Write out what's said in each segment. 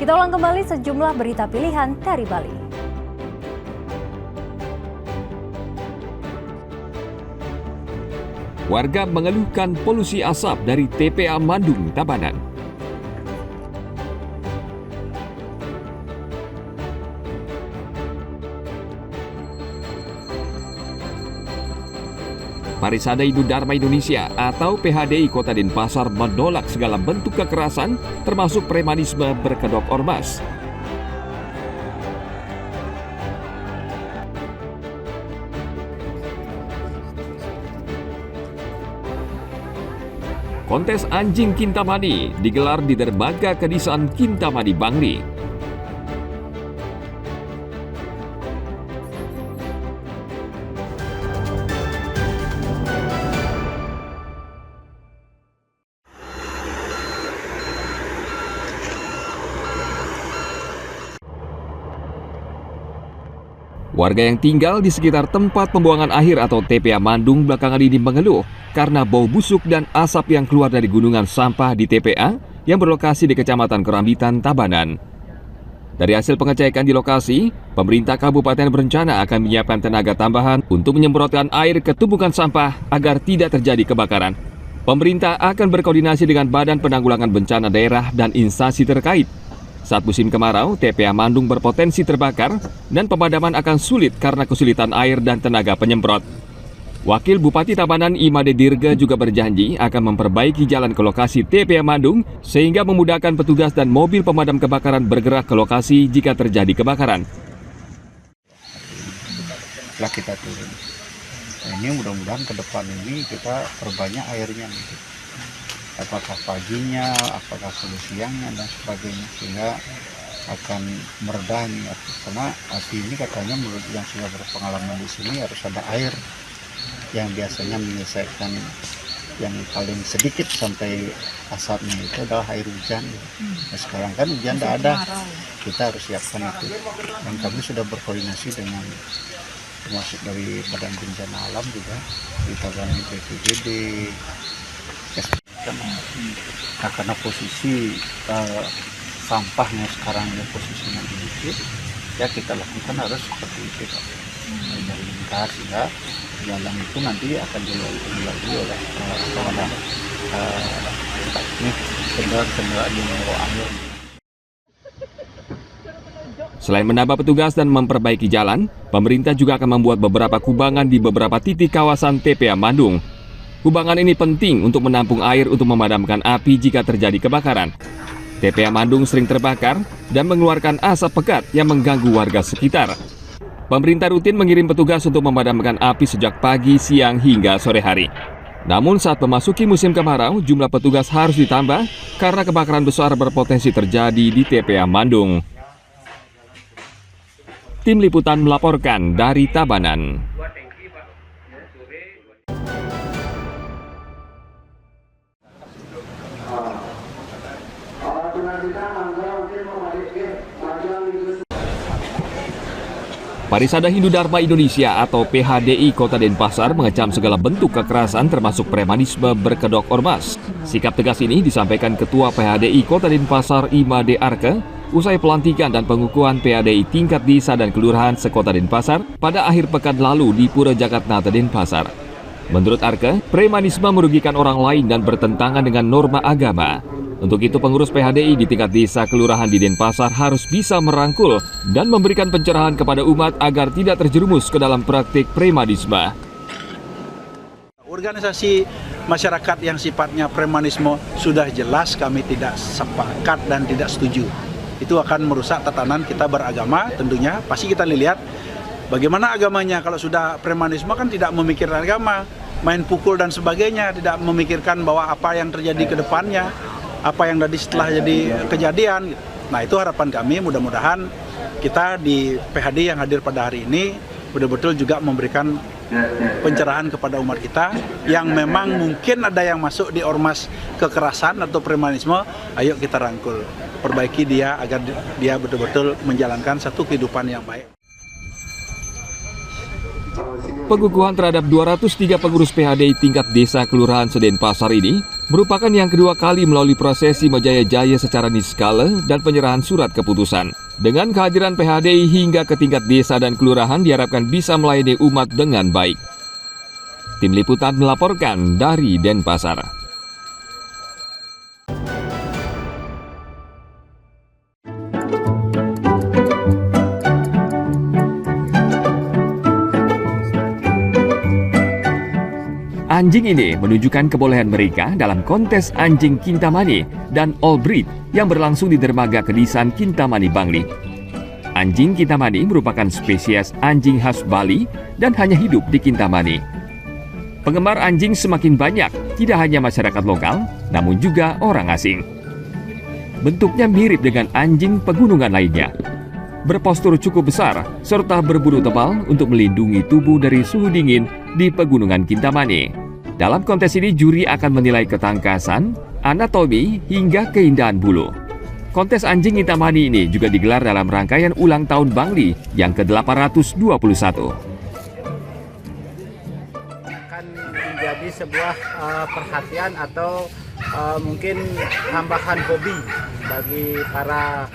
Kita ulang kembali sejumlah berita pilihan dari Bali. Warga mengeluhkan polusi asap dari TPA Mandung, Tabanan. Parisada Hindu Dharma Indonesia atau PHDI Kota Denpasar menolak segala bentuk kekerasan termasuk premanisme berkedok ormas. Kontes anjing Kintamani digelar di dermaga Kedisaan Kintamani Bangli. Warga yang tinggal di sekitar tempat pembuangan akhir atau TPA Mandung belakangan ini mengeluh karena bau busuk dan asap yang keluar dari gunungan sampah di TPA yang berlokasi di Kecamatan Kerambitan, Tabanan. Dari hasil pengecekan di lokasi, pemerintah kabupaten berencana akan menyiapkan tenaga tambahan untuk menyemprotkan air ke tumpukan sampah agar tidak terjadi kebakaran. Pemerintah akan berkoordinasi dengan Badan Penanggulangan Bencana Daerah dan instansi terkait. Saat musim kemarau, TPA Mandung berpotensi terbakar dan pemadaman akan sulit karena kesulitan air dan tenaga penyemprot. Wakil Bupati Tabanan Imade Dirga juga berjanji akan memperbaiki jalan ke lokasi TPA Mandung sehingga memudahkan petugas dan mobil pemadam kebakaran bergerak ke lokasi jika terjadi kebakaran. Setelah kita turun, nah, ini mudah-mudahan ke depan ini kita perbanyak airnya gitu. Apakah paginya, apakah siangnya dan sebagainya, sehingga akan mereda nih. Karena api ini katanya menurut yang sudah berpengalaman di sini harus ada air yang biasanya menyelesaikan yang paling sedikit sampai asapnya itu adalah air hujan. Nah, sekarang kan hujan tidak ada, kita harus siapkan itu. Dan kami sudah berkoordinasi dengan termasuk dari Badan Bencana Alam juga, ditangani BPBD. Nah, karena posisi sampahnya sekarang ya posisinya begitu, ya kita lakukan harus seperti itu, dari lingkar sehingga jalan itu nanti akan dilalui oleh kendaraan yang membawa air. Selain menambah petugas dan memperbaiki jalan, pemerintah juga akan membuat beberapa kubangan di beberapa titik kawasan TPA Mandung. Kubangan ini penting untuk menampung air untuk memadamkan api jika terjadi kebakaran. TPA Mandung sering terbakar dan mengeluarkan asap pekat yang mengganggu warga sekitar. Pemerintah rutin mengirim petugas untuk memadamkan api sejak pagi, siang, hingga sore hari. Namun saat memasuki musim kemarau, jumlah petugas harus ditambah karena kebakaran besar berpotensi terjadi di TPA Mandung. Tim Liputan melaporkan dari Tabanan. Parisada Hindu Dharma Indonesia atau PHDI Kota Denpasar mengecam segala bentuk kekerasan termasuk premanisme berkedok ormas. Sikap tegas ini disampaikan Ketua PHDI Kota Denpasar Imade Arke usai pelantikan dan pengukuhan PHDI tingkat desa dan kelurahan sekota Denpasar pada akhir pekan lalu di Pura Jagatnata Denpasar. Menurut Arke, premanisme merugikan orang lain dan bertentangan dengan norma agama. Untuk itu pengurus PHDI di tingkat desa kelurahan di Denpasar harus bisa merangkul dan memberikan pencerahan kepada umat agar tidak terjerumus ke dalam praktik premanisme. Organisasi masyarakat yang sifatnya premanisme sudah jelas kami tidak sepakat dan tidak setuju. Itu akan merusak tatanan kita beragama tentunya. Pasti kita lihat bagaimana agamanya. Kalau sudah premanisme kan tidak memikirkan agama, main pukul dan sebagainya, tidak memikirkan bahwa apa yang terjadi ke depannya, apa yang tadi setelah jadi kejadian. Nah, itu harapan kami, mudah-mudahan kita di PHD yang hadir pada hari ini betul-betul juga memberikan pencerahan kepada umat kita yang memang mungkin ada yang masuk di ormas kekerasan atau premanisme. Ayo kita rangkul, perbaiki dia agar dia betul-betul menjalankan satu kehidupan yang baik. Pengukuhan terhadap 203 pengurus PHDI tingkat desa kelurahan Denpasar ini merupakan yang kedua kali melalui prosesi Majaya-Jaya secara niskala dan penyerahan surat keputusan. Dengan kehadiran PHDI hingga ke tingkat desa dan kelurahan diharapkan bisa melayani umat dengan baik. Tim Liputan melaporkan dari Denpasar. Anjing ini menunjukkan kebolehan mereka dalam kontes anjing Kintamani dan All Breed yang berlangsung di dermaga Kedisan Kintamani Bangli. Anjing Kintamani merupakan spesies anjing khas Bali dan hanya hidup di Kintamani. Penggemar anjing semakin banyak, tidak hanya masyarakat lokal, namun juga orang asing. Bentuknya mirip dengan anjing pegunungan lainnya. Berpostur cukup besar, serta berbulu tebal untuk melindungi tubuh dari suhu dingin di pegunungan Kintamani. Dalam kontes ini juri akan menilai ketangkasan, anatomi, hingga keindahan bulu. Kontes anjing Kintamani ini juga digelar dalam rangkaian ulang tahun Bangli yang ke-821. Akan menjadi sebuah perhatian atau mungkin tambahan hobi bagi para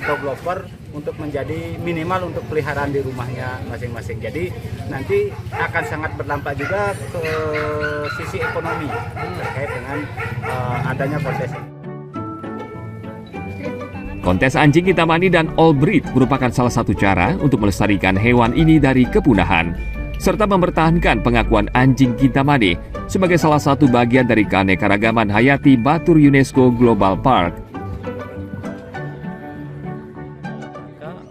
dog lover untuk menjadi minimal untuk peliharaan di rumahnya masing-masing. Jadi nanti akan sangat berdampak juga ke sisi ekonomi terkait dengan adanya kontes ini. Kontes anjing Kintamani dan All Breed merupakan salah satu cara untuk melestarikan hewan ini dari kepunahan, serta mempertahankan pengakuan anjing Kintamani sebagai salah satu bagian dari keanekaragaman hayati Batur UNESCO Global Park.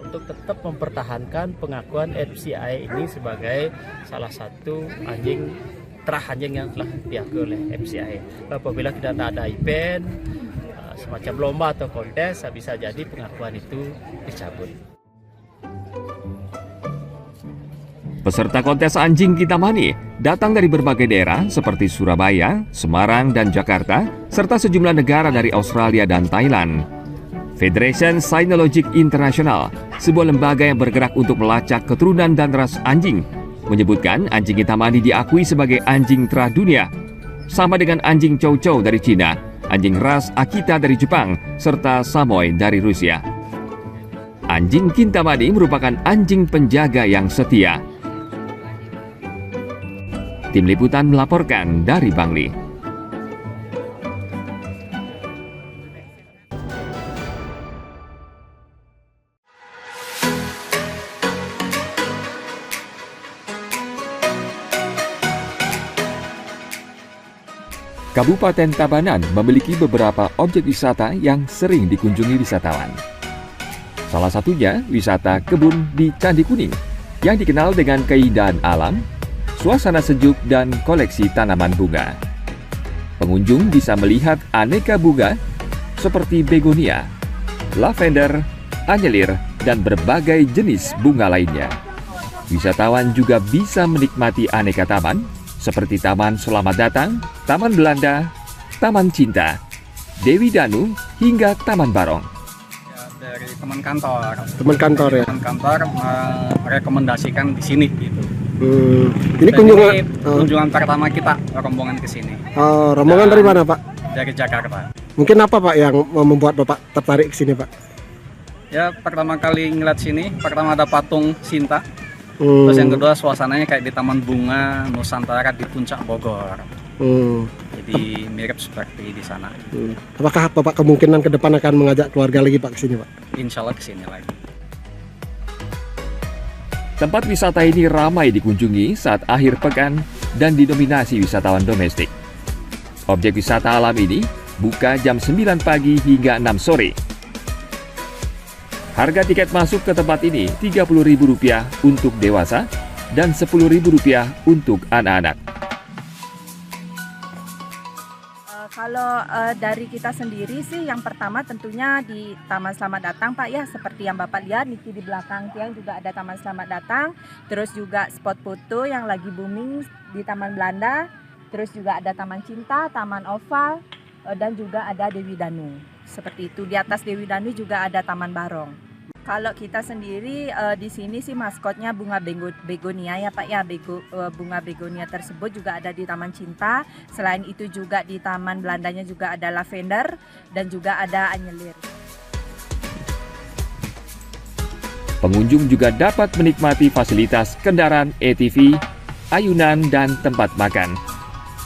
Untuk tetap mempertahankan pengakuan FCI ini sebagai salah satu anjing anjing yang telah diakui oleh FCI. Apabila kita tak ada event semacam lomba atau kontes, bisa jadi pengakuan itu dicabut. Peserta kontes anjing Kintamani datang dari berbagai daerah seperti Surabaya, Semarang, dan Jakarta, serta sejumlah negara dari Australia dan Thailand. Federation Cynologic International, sebuah lembaga yang bergerak untuk melacak keturunan dan ras anjing, menyebutkan anjing Kintamani diakui sebagai anjing tradunia, sama dengan anjing Chow Chow dari Cina, anjing ras Akita dari Jepang, serta Samoy dari Rusia. Anjing Kintamani merupakan anjing penjaga yang setia. Tim Liputan melaporkan dari Bangli. Kabupaten Tabanan memiliki beberapa objek wisata yang sering dikunjungi wisatawan. Salah satunya wisata kebun di Candi Kuning yang dikenal dengan keindahan alam, suasana sejuk, dan koleksi tanaman bunga. Pengunjung bisa melihat aneka bunga seperti begonia, lavender, anyelir, dan berbagai jenis bunga lainnya. Wisatawan juga bisa menikmati aneka taman seperti Taman Selamat Datang, Taman Belanda, Taman Cinta, Dewi Danu, hingga Taman Barong. Dari teman kantor. Teman kantor ya. Teman kantor merekomendasikan di sini gitu. Ini kunjungan pertama kita rombongan ke sini. Oh, rombongan dari mana, Pak? Dari Jakarta. Mungkin apa, Pak, yang membuat Bapak tertarik ke sini, Pak? Ya, pertama kali ngeliat sini, pertama ada patung Sinta. Terus yang kedua suasananya kayak di Taman Bunga Nusantara di Puncak Bogor. Jadi mirip seperti di sana. Apakah Bapak kemungkinan ke depan akan mengajak keluarga lagi, Pak, ke sini, Pak? Insya Allah ke sini lagi. Tempat wisata ini ramai dikunjungi saat akhir pekan dan didominasi wisatawan domestik. Objek wisata alam ini buka jam 9 pagi hingga 6 sore. Harga tiket masuk ke tempat ini Rp30.000 untuk dewasa dan Rp10.000 untuk anak-anak. Kalau dari kita sendiri sih, yang pertama tentunya di Taman Selamat Datang, Pak, ya, seperti yang Bapak lihat niki di belakang tiang juga ada Taman Selamat Datang, terus juga spot foto yang lagi booming di Taman Belanda, terus juga ada Taman Cinta, Taman Oval, dan juga ada Dewi Danu. Seperti itu. Di atas Dewi Danu juga ada Taman Barong. Kalau kita sendiri di sini sih maskotnya bunga begonia ya Pak ya. Bunga begonia tersebut juga ada di Taman Cinta. Selain itu juga di Taman Belandanya juga ada lavender dan juga ada anyelir. Pengunjung juga dapat menikmati fasilitas kendaraan ATV, ayunan, dan tempat makan.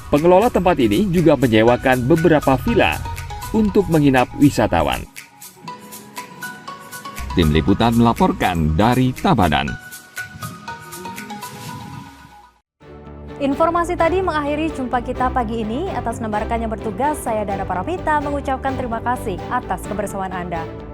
Pengelola tempat ini juga menyewakan beberapa villa untuk menginap wisatawan. Tim Liputan melaporkan dari Tabanan. Informasi tadi mengakhiri jumpa kita pagi ini. Atas nama rekan yang bertugas, saya Dana Paramita mengucapkan terima kasih atas kebersamaan Anda.